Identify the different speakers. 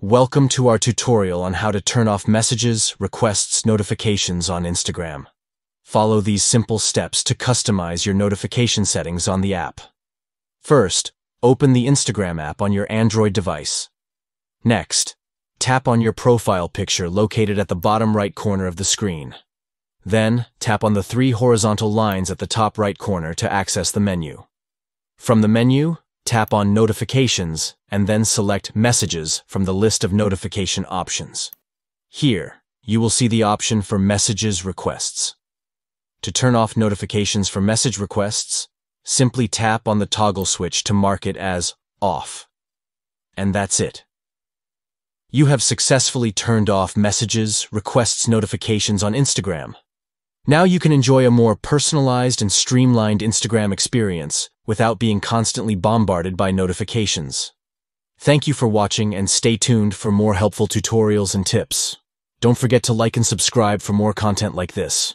Speaker 1: Welcome to our tutorial on how to turn off messages, requests, notifications on Instagram. Follow these simple steps to customize your notification settings on the app. First, open the Instagram app on your Android device. Next, tap on your profile picture located at the bottom right corner of the screen. Then, tap on the three horizontal lines at the top right corner to access the menu. From the menu, tap on Notifications and then select Messages from the list of notification options. Here, you will see the option for Messages Requests. To turn off notifications for message requests, simply tap on the toggle switch to mark it as Off. And that's it. You have successfully turned off messages, requests, notifications on Instagram. Now you can enjoy a more personalized and streamlined Instagram experience without being constantly bombarded by notifications. Thank you for watching and stay tuned for more helpful tutorials and tips. Don't forget to like and subscribe for more content like this.